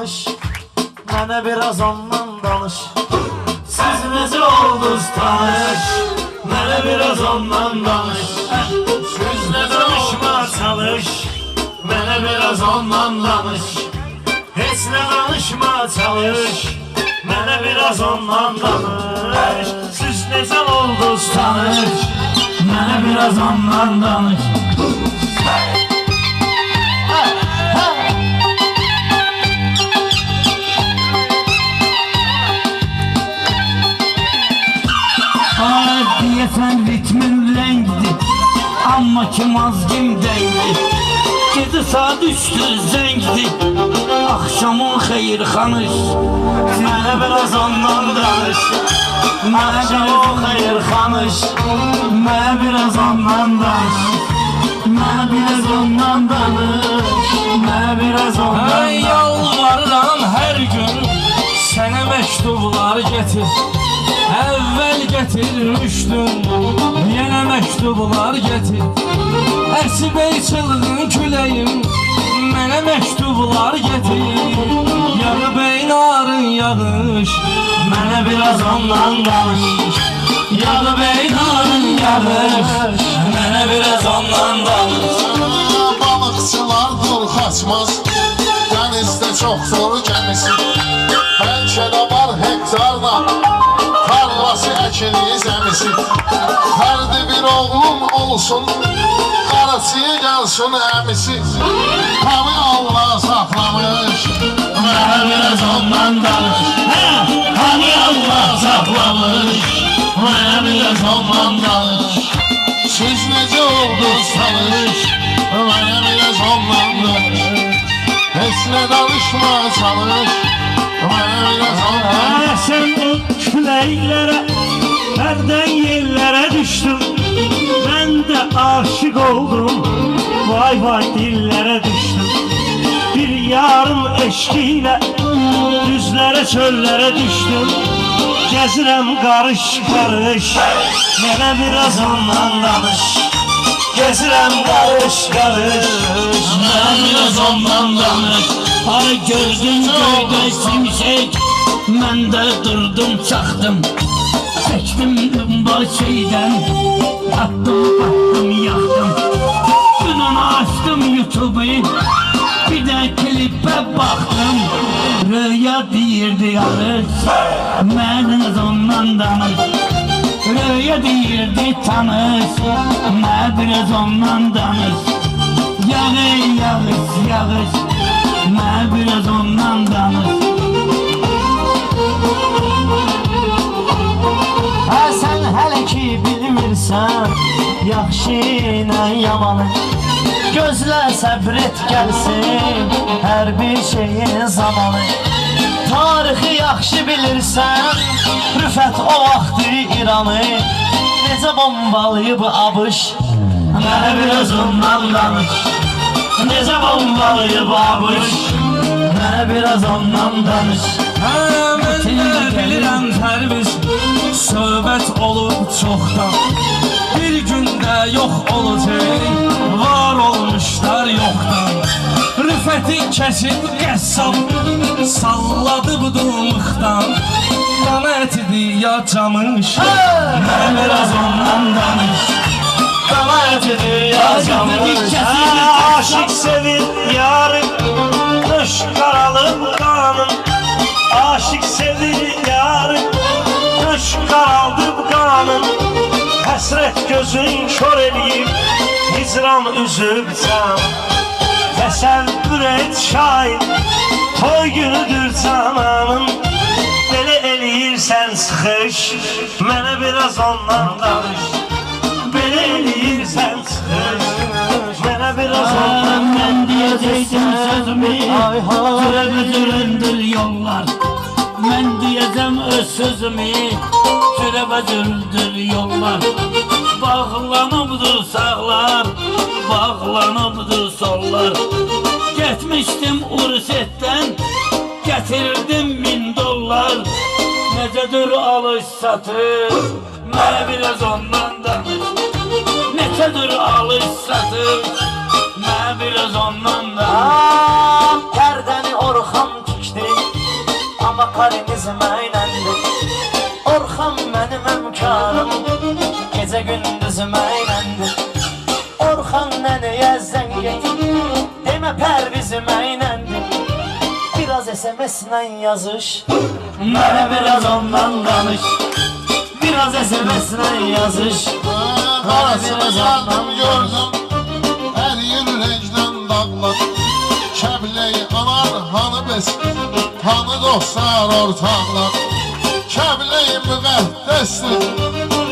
danış, mənə biraz ondan danış. Siz necə oldunuz tanış, mənə biraz ondan danış. Sözlə danışma çalış, mənə biraz ondan danış. Heç nə danışma çalış, mənə biraz ondan danış. Siz necə oldunuz tanış, mənə biraz ondan danış. Diyesen ritmin renkti, amma kim az kim değildi. Gece saat 3'tü zengdi, akşamın xeyir xanış. Mənə biraz ondan danış, akşamın xeyir xanış. Mənə biraz ondan danış, mənə biraz ondan danış. Mənə biraz ondan danış. Hey, yalvarıram her gün sənə məktublar getir. Əvvəl getirmişdim, yenə məktublar getir. Əsbey çılğın küləyim, mənə məktublar getir. Yağı beynarın yağış, Mənə biraz ondan danış, yağı beynarın yağış, mənə biraz ondan danış. Balıqçılar dur kaçmaz, dənizdə çoxdur gəmisi. Bəlkə də var hektarla, tarlası əkili zəmisi. Fərdi bir oğlum olsun, qarasıya gəlsin əmisi. Hamı Allah saxlamış, mənə biraz ondan danış. hamı Allah saxlamış, Mənə biraz ondan danış. siz necə oldunuz tanış, mənə biraz ondan danış. Heç nə danışma çalış, mənə biraz ondan danış. Sen o küləklərə, hərdən yerlərə düşdüm. Mən də aşık oldum, vay vay dillərə düşdüm. Bir yarın eşkiyle düzlərə çöllərə düşdüm. Gəzirəm qarış qarış, mənə biraz ondan danış. Gəzirəm qarış qarış, mənə biraz ondan danış. Ay gördüm göydə simsek, mən də durdum çaxdım. Çəkdim bu şeydən, attım battım yaxdım. Dünən açdım YouTube'u, bir də klipə baxdım. Rüya deyirdi yarış, məniniz ondan danış. Rüya deyirdi tanış, mən biraz ondan danış. Yağış yağış yağış, mən biraz ondan danış. Sən hələ ki bilmirsən, yaxşı ilə yamanı. Gözlə səbr et gəlsin, hər bir şeyin zamanı. Tarixi yaxşı bilirsən, Rüfət o vaxtı İranı. Necə bombalayıb ABŞ, mənə biraz ondan danış. Necə bombalayıb ABŞ, mənə biraz ondan danış. Mən də bilirəm tərbiz, söhbət olub çoxdan. Bir gündə yox olacaq, var olmuşlar yoxdan. Rüfəti kəsib qəssab, salladı bu dumıqdan. Qana ətidir ya camış, Mənə biraz ondan danış. Qana ətidir ya camış. Aşık sevir yarım, döş qaralıb qanım. Aşık sevir yarım, döş qaralıb qanım. Həsrət gözün kör eləyib, hicran üzüb canım. Təsəvvür et şahid, toy günüdür cananın. Belə eləyirsən çıxış, mənə biraz ondan danış. Belə eləyirsən çıxış, mənə biraz ondan danış. mən deyəcəkdim sözümü, cürə-cüründür yollar. Mən deyəcəm öz sözümü, cürə-cüründür yollar. Bağlanıbdır sağlar, bağlanıbdır sollar. Getmişdim Ursetdən, getirdim $1000. Necədir alış satır, mənə biraz ondan danış. Necədir alış satır, mənə biraz ondan danış. Gərdəni Orxan tikdi, gecə gündüz məyləndir. Orxan nənəyə zəng et, demə Pərviz məyləndir. Biraz SMS-lə yazış, mənə biraz ondan danış. Biraz SMS-lə yazış, Qarasını yardım gördüm, hər yer renkdən dağlar. Kəbləyi anar, hanı biz, hanı dostlar, ortaqlar. Kəbləyi müqəddəsdir,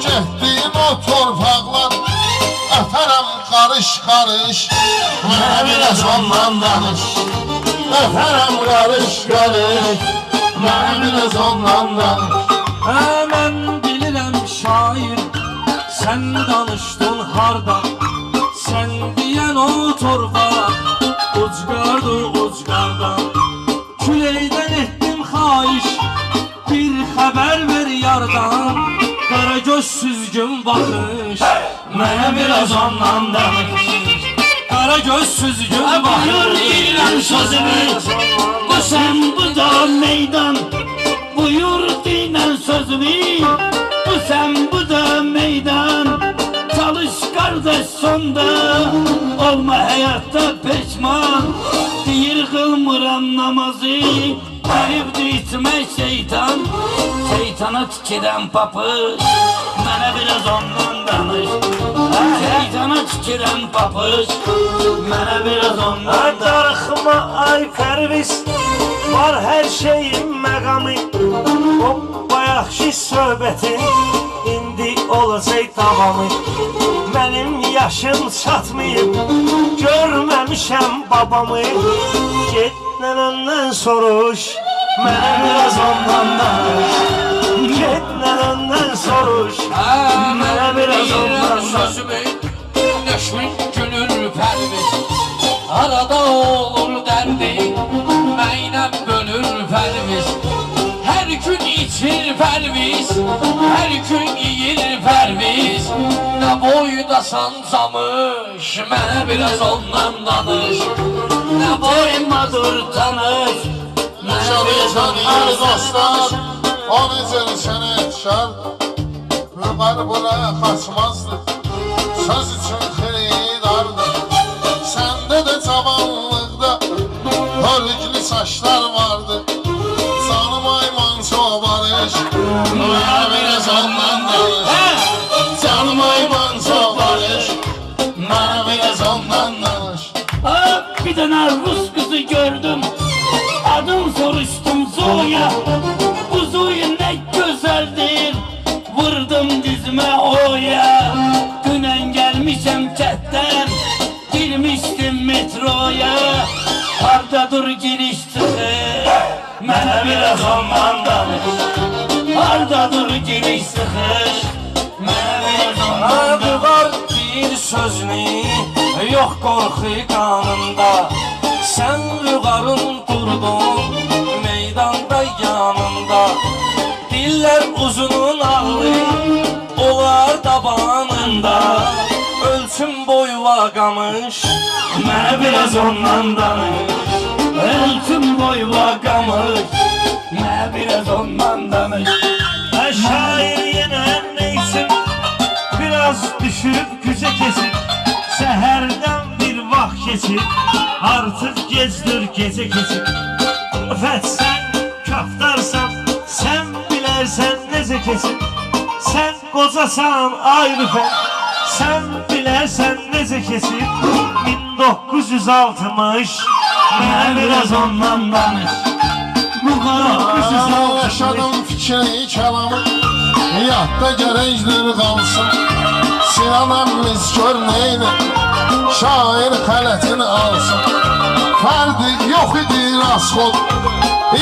getdiyim o torpaqlar. Öpərəm qarış qarış, mənə biraz ondan danış. Öpərəm qarış qarış, mənə biraz ondan danış. Mən bilirəm şair, sən danışdın harda. Sən deyən o torpaq, ucqardan. Küləkdən etdim xahiş, bir xəbər ver yardan. Qara göz süzgün baxış, mənə biraz ondan danış. Qara göz süzgün baxış, buyur deyirəm sözümü. Bu sən bu da meydan, buyur deyirəm sözümü. Bu sən bu da meydan, çalış qardaş sonda. Olma həyatda peşman, deyir qılmıram namazı. Gəlibdir içmək şeytan, şeytana tikirəm papış. Mənə biraz ondan danış. Şeytana tikirəm papış, mənə biraz ondan danış. Darıxma ay Pərviz, var hər şeyin məqamı. O bayaqki söhbətin indi olacaq davamı. Mənim yaşım çatmayıb, görməmişəm babamı. Get nənəndən soruş, mənə biraz ondan danış. Get nənəndən soruş, mənə biraz ondan danış. Sözümü neşmin gülür Pərviz, arada olur dərdi, məynəm bölür Pərviz. Hər gün içir Pərviz, hər gün yiyir Pərviz. Nə boydasan camış, mənə biraz ondan danış. Nə boyuma dur tanış, mənə biraz ondan danış. O necə sənətkar, yuqarı bura qaçmazdı. Söz üçün xiridardı. Səndə də cavanlıqda hörgülü saçlar vardı. Canım ayman çox barış, mənə biraz ondan danış. Canım ayman çox barış, mənə biraz ondan danış. Bir dənə Rus qızı gördüm, adım soruşdum Zoya. Bu Zoya nə gözəldir, vurdum dizmə oya. Dünən gəlmişəm kətdən, girmişdim metroya. Hardadır giriş çıxır, mənə biraz ondan danış. Hardadır giriş çıxır, mənə biraz ondan danış. var bir sözünü, yox qorxu qanında. Sən vüqarın durdun, meydanda yanında. Diller uzunun ağlı, olar dabanında. Ölçüm boyva qamış, Mənə biraz ondan danış. Ölçüm boyva qamış, mənə biraz ondan danış. Şair yenə neysin, biraz düşüb gücə kesib. Səhərdən bir vaxt keçib, artıq gecdir gecə keçib. Fət sən kaftarsan, sən bilərsən necə keçib. Sən qocasan ay Rüfət, sən bilərsən necə keçib. 1960, mənə biraz ondan danış. Bu qara Yaşadım fikri kəlamı, yadda gərəkdir qalsın. Sinan əmmiz gör neydi, şair xələtini alsın. Fərdi yox idi rasxod,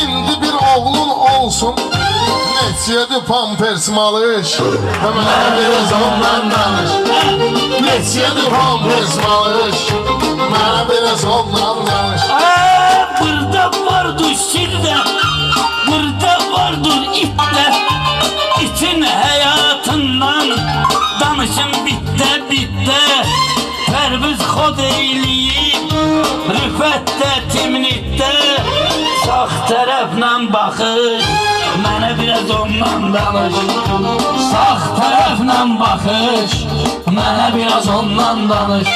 indi bir oğlun olsun. Neçiyədi pampers malış, mənə biraz ondan danış. Neçiyədi pampers malış, mənə biraz ondan danış. Burada vardır şirdə, burada vardır itdə. İtin həyatından danışın bitdə bitdə. Pərviz xod eyliyib, Rüfətdə timnitdə. Sağ tərəflə baxır, mənə biraz ondan ondan danış. Sağ tərəflə baxış, mənə biraz ondan danış.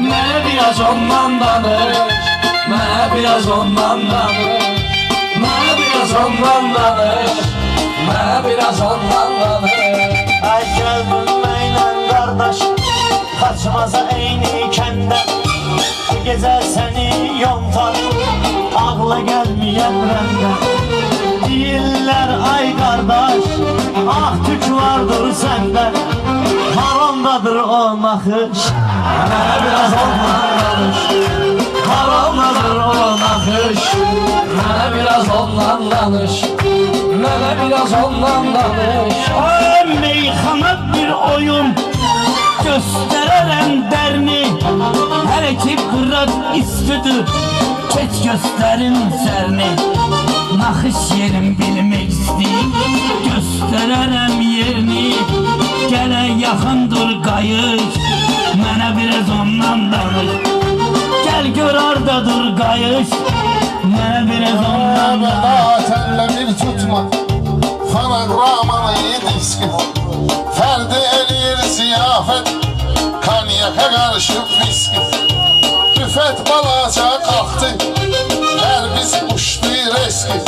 Mənə biraz ondan danış, mənə biraz ondan danış. Mənə biraz ondan danış, mənə biraz ondan danış. Ay gel bilmeyle kardeş, kaçmaza eyni kende. Bu gece seni yontar, ağla gelmeyen bende. Değiller ay kardeş, ah tük vardır sende. Haramdadır o nakış, bana biraz ondan danış. Haramdadır o nakış, mənə biraz ondan danış. Mənə biraz ondan danış. Ay meyxana bir oyun, göstererem derni. Hər iki qıraq istidir, keç göstərin sərni. Naxış yerim bilmək istəyir, göstərərəm yerini. Gələ yaxındır qayış, mənə biraz ondan danış. Gəl gör oradadır qayış, mənə biraz ondan danış. Tenle bir tutma Fonogramını diski Ferdi eləyir ziyafet Konyaka karşı viski Rüfet balaca kalktı Her biz uçtu reski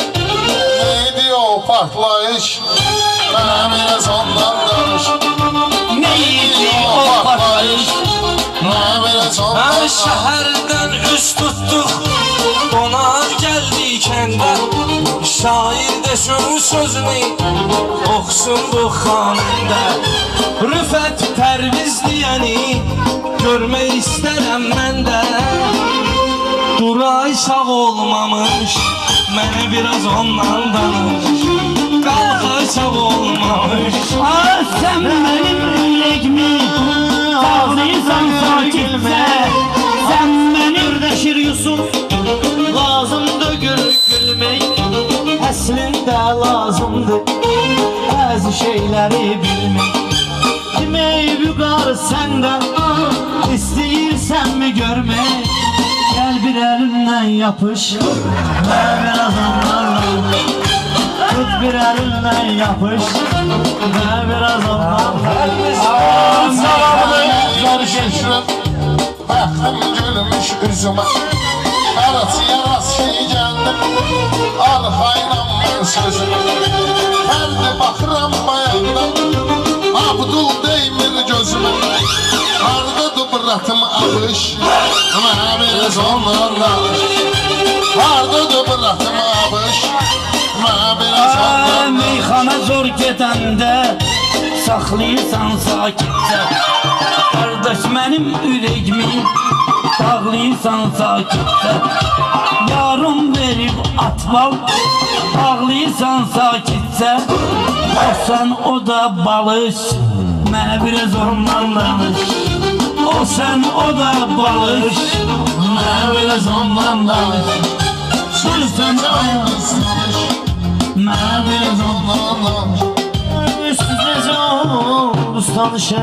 Neydi o partlayış Bana biraz ondan danış Neydi o partlayış? Bana biraz ondan Her danış şehirden üst tuttuk Qonaq gəldik kəndə Şair də şunun sözünü Oxsun bu xanəndə Rüfət Pərviz deyəni Görmək istərəm mən də Duray sağ olmamış Mənə biraz ondan danış Qalxay sağ olmamış Ah sen benim ürəyimi bağlıysan sakitcə. Sen benim Kardeşir Yusuf, lazımdı gülmek. Əslində lazımdı bazı şeyleri bilmek. Demək vüqar səndən, istəyirsən mi görmək? Gel bir elimden yapış, ben biraz onlarla. Tut bir elimden yapış, ben biraz onlarla. Zor şaşırıp Baktım gülmüş üzüme Arasıya rast şey geldim Arkayla ben sözüme Ferdi bakıram bayandan Abdul değmir gözüme Hardadır bıratım abış Bana biraz ondan danış Hardadır bıratım abış Bana biraz ondan danış Meyxana zor gedəndə saxlayırsan sakitcə. Qardaş mənim ürəyimi bağlayırsan sakitcə. Yarım verib atbal bağlayırsan sakitcə. O sən o da balış, mənə biraz ondan danış. O sən o da balış, mənə biraz ondan danış. Sürsən mənə biraz ondan danış. Üstüne can ustanışım.